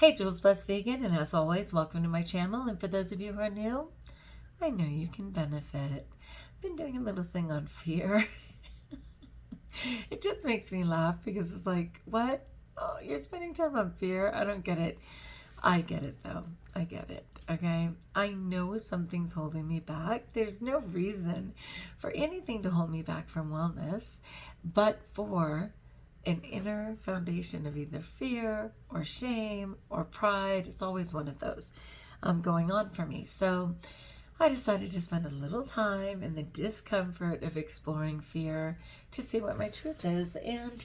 Hey, JulesBlessedVegan, and as always, welcome to my channel. And for those of you who are new, I know you can benefit. I've been doing a little thing on fear. It just makes me laugh because it's like, what? Oh, you're spending time on fear? I don't get it. I get it though. I get it. Okay. I know something's holding me back. There's no reason for anything to hold me back from wellness, but for an inner foundation of either fear or shame or pride. It's always one of those going on for me. So I decided to spend a little time in the discomfort of exploring fear to see what my truth is. And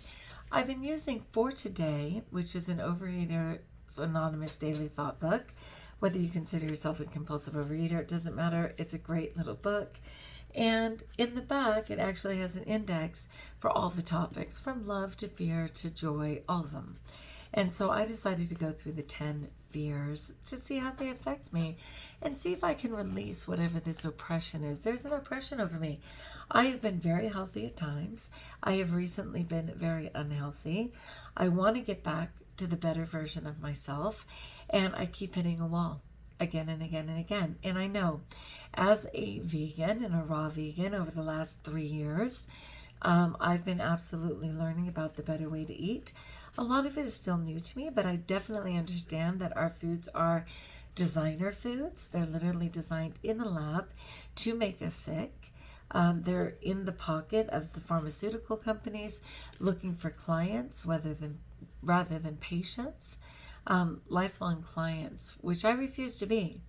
I've been using For Today, which is an Overeaters Anonymous daily thought book. Whether you consider yourself a compulsive overeater, it doesn't matter. It's a great little book. And in the back, it actually has an index for all the topics, from love to fear to joy, all of them. And so I decided to go through the 10 fears to see how they affect me and see if I can release whatever this oppression is. There's an oppression over me. I have been very healthy at times. I have recently been very unhealthy. I want to get back to the better version of myself, and I keep hitting a wall again and again and again. And I know, as a vegan and a raw vegan over the last 3 years, I've been absolutely learning about the better way to eat. A lot of it is still new to me, but I definitely understand that our foods are designer foods. They're literally designed in a lab to make us sick. They're in the pocket of the pharmaceutical companies looking for clients rather than patients, lifelong clients, which I refuse to be.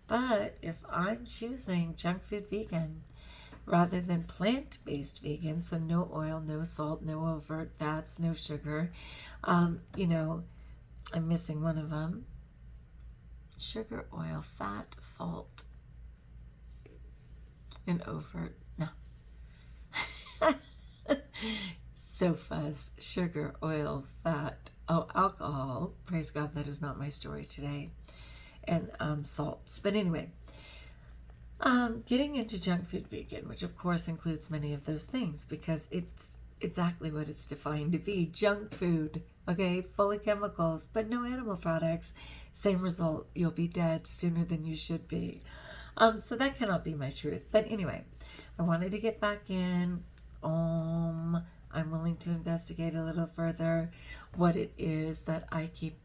But if I'm choosing junk food vegan rather than plant-based vegan, so no oil, no salt, no overt fats, no sugar, I'm missing one of them. Sugar, oil, fat, salt, and overt, no. So fuzz, sugar, oil, fat, alcohol. Praise God, that is not my story today. And salts. But anyway, getting into junk food vegan, which of course includes many of those things because it's exactly what it's defined to be, junk food, okay, full of chemicals, but no animal products. Same result, you'll be dead sooner than you should be. So that cannot be my truth. But anyway, I wanted to get back in. I'm willing to investigate a little further what it is that I keep,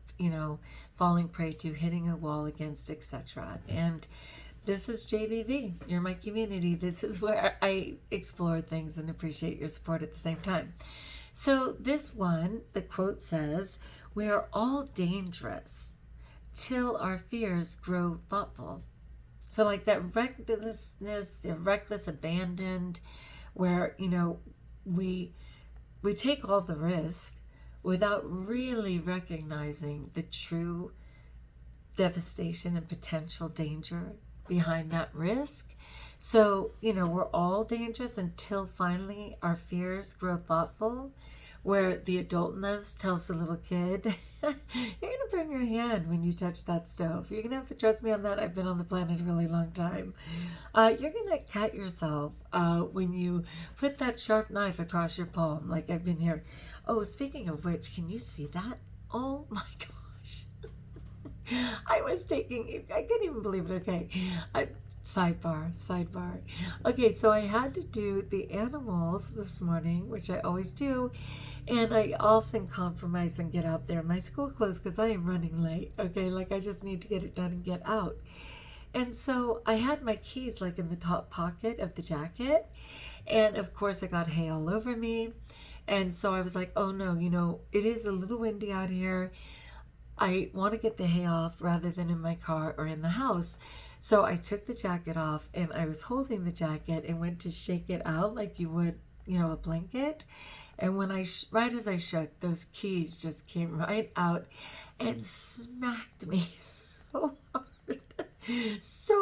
falling prey to, hitting a wall against, etc. And this is JVV. You're my community. This is where I explore things and appreciate your support at the same time. So this one, the quote says, "We are all dangerous till our fears grow thoughtful." So like that recklessness, reckless abandon, where, we take all the risk without really recognizing the true devastation and potential danger behind that risk. So, we're all dangerous until finally our fears grow thoughtful, where the adult in us tells the little kid, you're going to burn your hand when you touch that stove. You're going to have to trust me on that. I've been on the planet a really long time. You're going to cut yourself when you put that sharp knife across your palm, like I've been here. Oh, speaking of which, can you see that? Oh my gosh. I couldn't even believe it. Okay. Sidebar. Okay, so I had to do the animals this morning, which I always do. And I often compromise and get out there in my school clothes because I am running late. Okay, like I just need to get it done and get out. And so I had my keys like in the top pocket of the jacket. And of course I got hay all over me. And so I was like, oh no, it is a little windy out here. I want to get the hay off rather than in my car or in the house. So I took the jacket off and I was holding the jacket and went to shake it out like you would, a blanket. And when right as I shook, those keys just came right out and smacked me so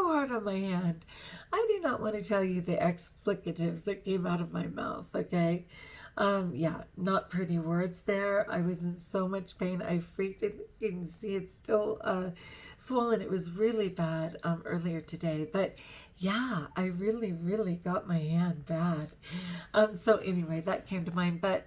hard on my hand. I do not want to tell you the explicatives that came out of my mouth, okay? Yeah, not pretty words there. I was in so much pain. I freaked it. You can see it's still swollen. It was really bad earlier today. But yeah, I really, really got my hand bad. So anyway, that came to mind. But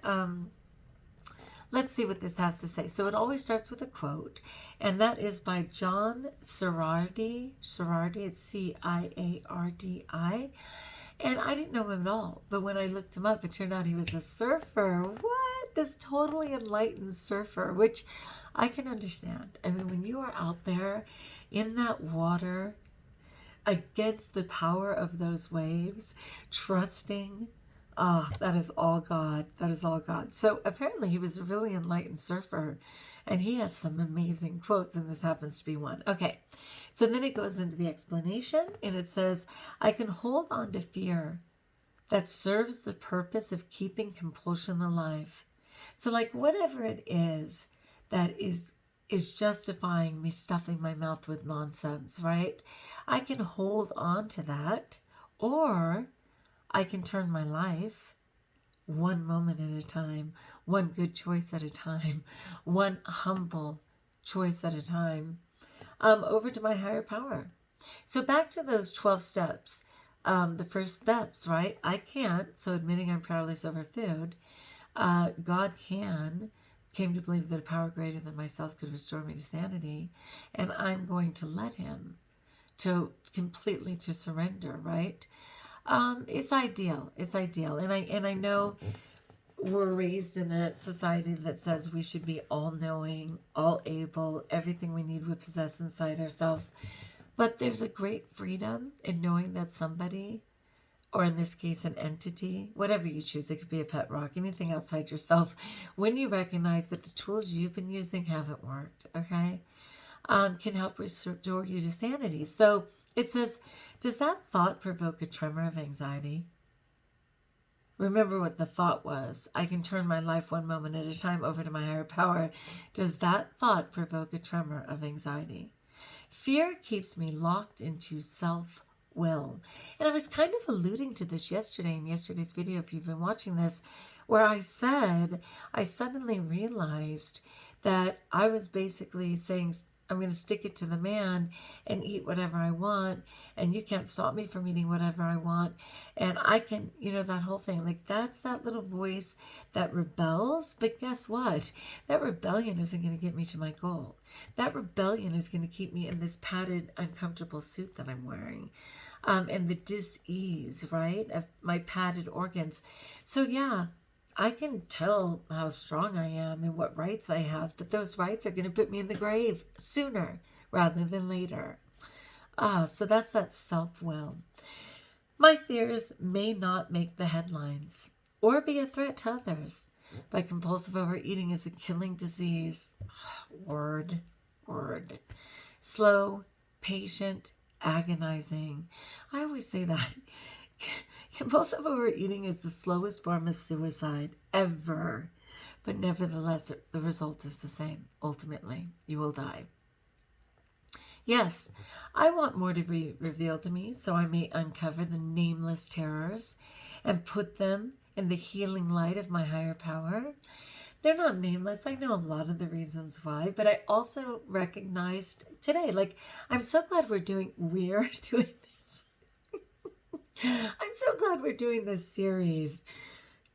let's see what this has to say. So it always starts with a quote, and that is by John Ciardi. Ciardi, it's Ciardi. And I didn't know him at all, but when I looked him up, it turned out he was a surfer. What? This totally enlightened surfer, which I can understand. I mean, when you are out there in that water against the power of those waves, trusting, that is all God. That is all God. So apparently he was a really enlightened surfer, and he has some amazing quotes, and this happens to be one. Okay, so then it goes into the explanation, and it says, I can hold on to fear that serves the purpose of keeping compulsion alive. So like whatever it is that is justifying me stuffing my mouth with nonsense, right? I can hold on to that, or I can turn my life one moment at a time, one good choice at a time, one humble choice at a time, over to my higher power. So back to those 12 steps. The first steps, right? I can't, so admitting I'm powerless over food. God came to believe that a power greater than myself could restore me to sanity, and I'm going to let him to completely to surrender, right? It's ideal. It's ideal. And I know we're raised in a society that says we should be all-knowing, all-able, everything we need we possess inside ourselves. But there's a great freedom in knowing that somebody, or in this case, an entity, whatever you choose, it could be a pet rock, anything outside yourself, when you recognize that the tools you've been using haven't worked, okay, can help restore you to sanity. So it says, does that thought provoke a tremor of anxiety? Remember what the thought was. I can turn my life one moment at a time over to my higher power. Does that thought provoke a tremor of anxiety? Fear keeps me locked into self-will. And I was kind of alluding to this yesterday in yesterday's video, if you've been watching this, where I said I suddenly realized that I was basically saying, I'm going to stick it to the man and eat whatever I want, and you can't stop me from eating whatever I want, and I can, that whole thing. Like, that's that little voice that rebels, but guess what? That rebellion isn't going to get me to my goal. That rebellion is going to keep me in this padded, uncomfortable suit that I'm wearing, and the dis-ease, right, of my padded organs. So yeah, I can tell how strong I am and what rights I have, but those rights are going to put me in the grave sooner rather than later. So that's that self-will. My fears may not make the headlines or be a threat to others, but compulsive overeating is a killing disease. Word. Slow, patient, agonizing. I always say that. Compulsive overeating is the slowest form of suicide ever, but nevertheless, the result is the same. Ultimately, you will die. Yes, I want more to be revealed to me, so I may uncover the nameless terrors and put them in the healing light of my higher power. They're not nameless. I know a lot of the reasons why, but I also recognized today, I'm so glad we're doing this. I'm so glad we're doing this series.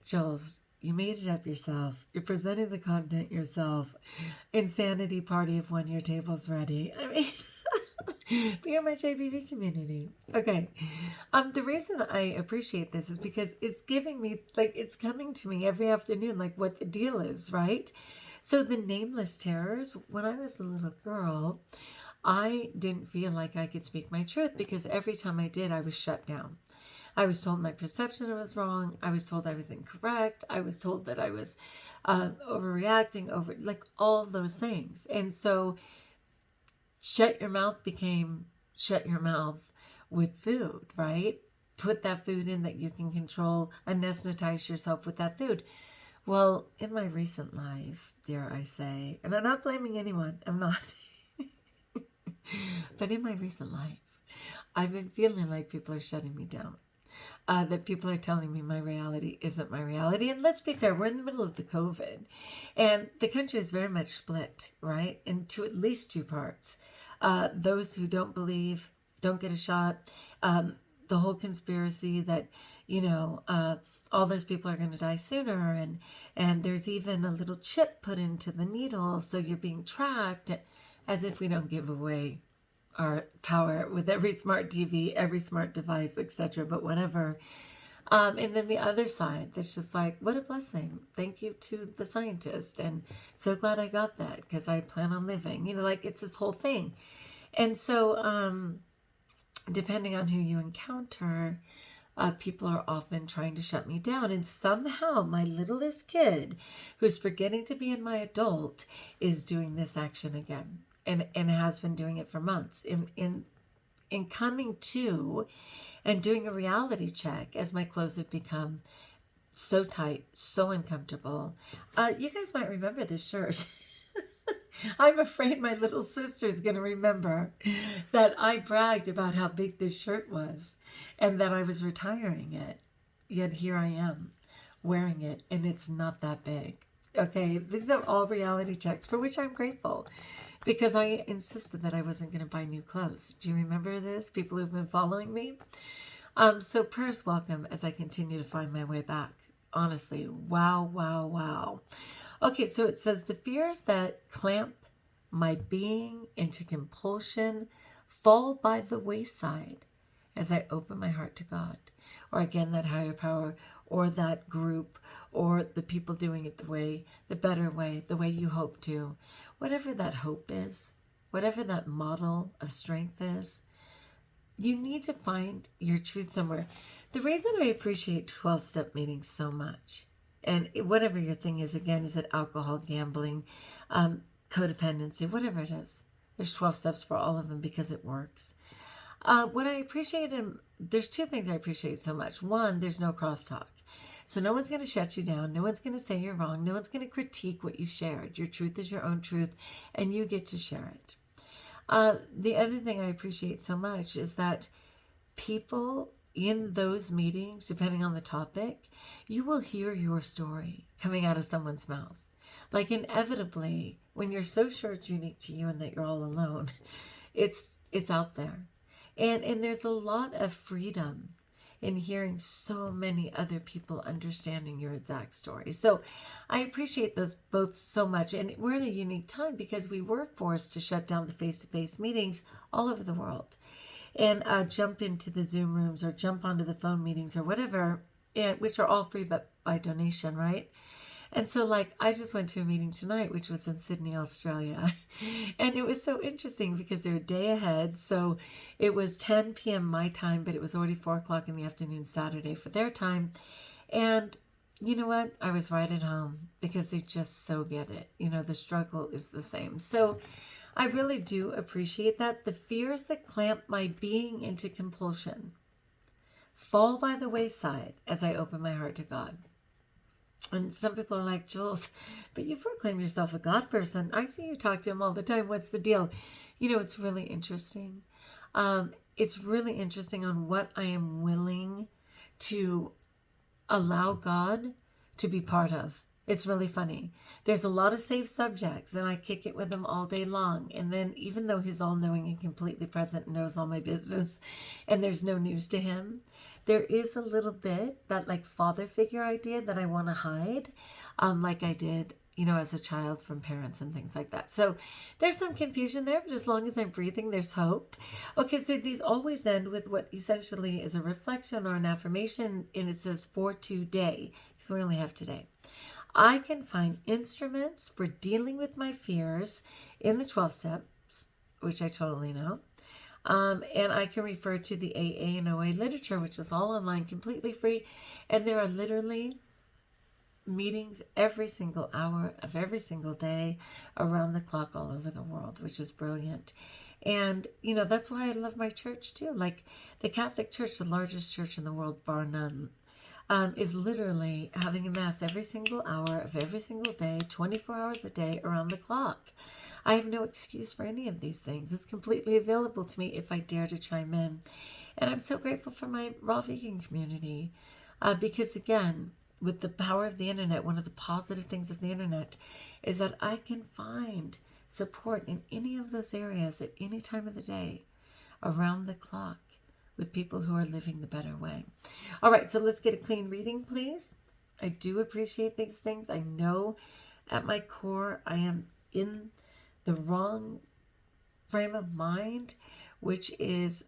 Jules, you made it up yourself. You're presenting the content yourself. Insanity party of when your table's ready. I mean, be in my JBV community. Okay. The reason I appreciate this is because it's giving me, it's coming to me every afternoon, what the deal is, right? So the nameless terrors, when I was a little girl, I didn't feel like I could speak my truth because every time I did, I was shut down. I was told my perception was wrong. I was told I was incorrect. I was told that I was overreacting, all those things. And so shut your mouth became shut your mouth with food, right? Put that food in that you can control, anesthetize yourself with that food. Well, in my recent life, dare I say, and I'm not blaming anyone, I'm not. But in my recent life, I've been feeling like people are shutting me down. That people are telling me my reality isn't my reality. And let's be fair, we're in the middle of the COVID. And the country is very much split, right? Into at least two parts. Those who don't believe, don't get a shot. The whole conspiracy that, all those people are going to die sooner, and there's even a little chip put into the needle, so you're being tracked, as if we don't give away our power with every smart TV, every smart device, etc. But whatever. And then the other side, that's just like, what a blessing. Thank you to the scientist. And so glad I got that because I plan on living. You know, like it's this whole thing. And so depending on who you encounter, people are often trying to shut me down. And somehow my littlest kid, who's forgetting to be in my adult, is doing this action again. And has been doing it for months. In coming to and doing a reality check as my clothes have become so tight, so uncomfortable. You guys might remember this shirt. I'm afraid my little sister's going to remember that I bragged about how big this shirt was and that I was retiring it. Yet here I am wearing it, and it's not that big. Okay, these are all reality checks for which I'm grateful. Because I insisted that I wasn't going to buy new clothes. Do you remember this? People who've been following me? So prayers welcome as I continue to find my way back. Honestly, wow, wow, wow. Okay, so it says, the fears that clamp my being into compulsion fall by the wayside as I open my heart to God. Or again, that higher power, or that group, or the people doing it the better way, the way you hope to. Whatever that hope is, whatever that model of strength is, you need to find your truth somewhere. The reason I appreciate 12-step meetings so much, and whatever your thing is, again, is it alcohol, gambling, codependency, whatever it is, there's 12 steps for all of them because it works. What I appreciate, there's two things I appreciate so much. One, there's no crosstalk. So no one's going to shut you down. No one's going to say you're wrong. No one's going to critique what you shared. Your truth is your own truth, and you get to share it. The other thing I appreciate so much is that people in those meetings, depending on the topic, you will hear your story coming out of someone's mouth. Like inevitably, when you're so sure it's unique to you and that you're all alone, it's out there. And there's a lot of freedom in hearing so many other people understanding your exact story. So I appreciate those both so much. And we're in a unique time because we were forced to shut down the face-to-face meetings all over the world and jump into the Zoom rooms or jump onto the phone meetings or whatever, which are all free but by donation, right? And so, like, I just went to a meeting tonight, which was in Sydney, Australia. And it was so interesting because they're a day ahead. So it was 10 p.m. my time, but it was already 4 o'clock in the afternoon Saturday for their time. And you know what? I was right at home because they just so get it. You know, the struggle is the same. So I really do appreciate that. The fears that clamp my being into compulsion fall by the wayside as I open my heart to God. And some people are like, Jules, but you proclaim yourself a God person. I see you talk to him all the time. What's the deal? You know, it's really interesting. It's really interesting on what I am willing to allow God to be part of. It's really funny. There's a lot of safe subjects, and I kick it with him all day long. And then even though he's all-knowing and completely present and knows all my business, and there's no news to him, there is a little bit, that like father figure idea that I want to hide, like I did, you know, as a child from parents and things like that. So there's some confusion there, but as long as I'm breathing, there's hope. Okay, so these always end with what essentially is a reflection or an affirmation, and it says for today, because we only have today. I can find instruments for dealing with my fears in the 12 steps, which I totally know. And I can refer to the AA and OA literature, which is all online, completely free. And there are literally meetings every single hour of every single day around the clock all over the world, which is brilliant. And, you know, that's why I love my church too. Like the Catholic Church, the largest church in the world, bar none, is literally having a mass every single hour of every single day, 24 hours a day around the clock. I have no excuse for any of these things. It's completely available to me if I dare to chime in. And I'm so grateful for my raw vegan community because, again, with the power of the internet, one of the positive things of the internet is that I can find support in any of those areas at any time of the day around the clock, with people who are living the better way. All right, so let's get a clean reading, please. I do appreciate these things. I know at my core I am in the wrong frame of mind, which is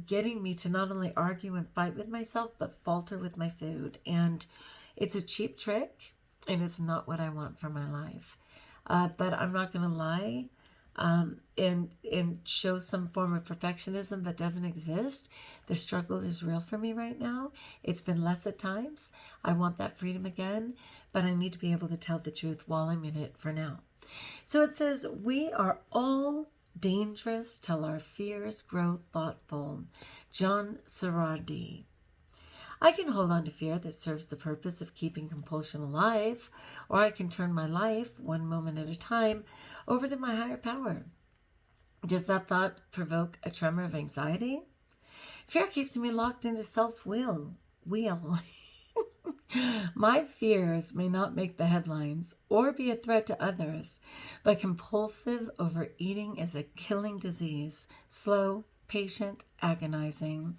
getting me to not only argue and fight with myself, but falter with my food. And it's a cheap trick, and it's not what I want for my life. But I'm not going to lie and show some form of perfectionism that doesn't exist. The struggle is real for me right now. It's been less at times. I want that freedom again, but I need to be able to tell the truth while I'm in it for now. So it says, we are all dangerous till our fears grow thoughtful. John Saradi. I can hold on to fear that serves the purpose of keeping compulsion alive, or I can turn my life, one moment at a time, over to my higher power. Does that thought provoke a tremor of anxiety? Fear keeps me locked into self-will. My fears may not make the headlines or be a threat to others, but compulsive overeating is a killing disease, slow, patient, agonizing.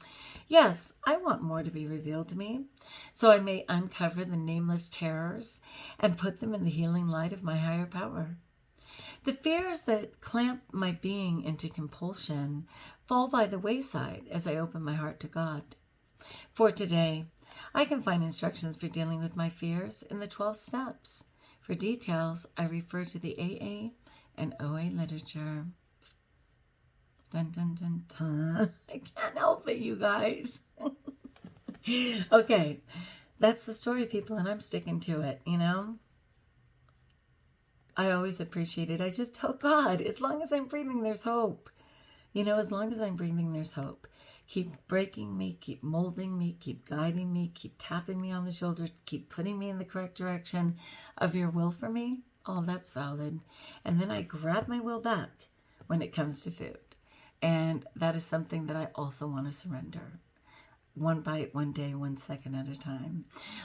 Yes, I want more to be revealed to me, so I may uncover the nameless terrors and put them in the healing light of my higher power. The fears that clamp my being into compulsion fall by the wayside as I open my heart to God. For today, I can find instructions for dealing with my fears in the 12 steps. For details, I refer to the AA and OA literature. Dun, dun, dun, dun. I can't help it, you guys. Okay, that's the story, people, and I'm sticking to it, you know? I always appreciate it. I just tell God, as long as I'm breathing, there's hope. You know, as long as I'm breathing, there's hope. Keep breaking me, keep molding me, keep guiding me, keep tapping me on the shoulder, keep putting me in the correct direction of your will for me. All that's valid. And then I grab my will back when it comes to food. And that is something that I also want to surrender. One bite, one day, 1 second at a time.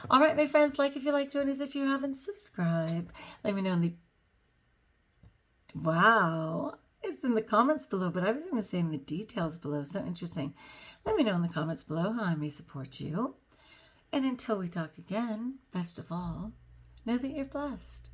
All right, my friends, like if you like, join us if you haven't subscribed. Let me know in the... Wow. It's in the comments below, but I was going to say in the details below. So interesting. Let me know in the comments below how I may support you. And until we talk again, best of all, know that you're blessed.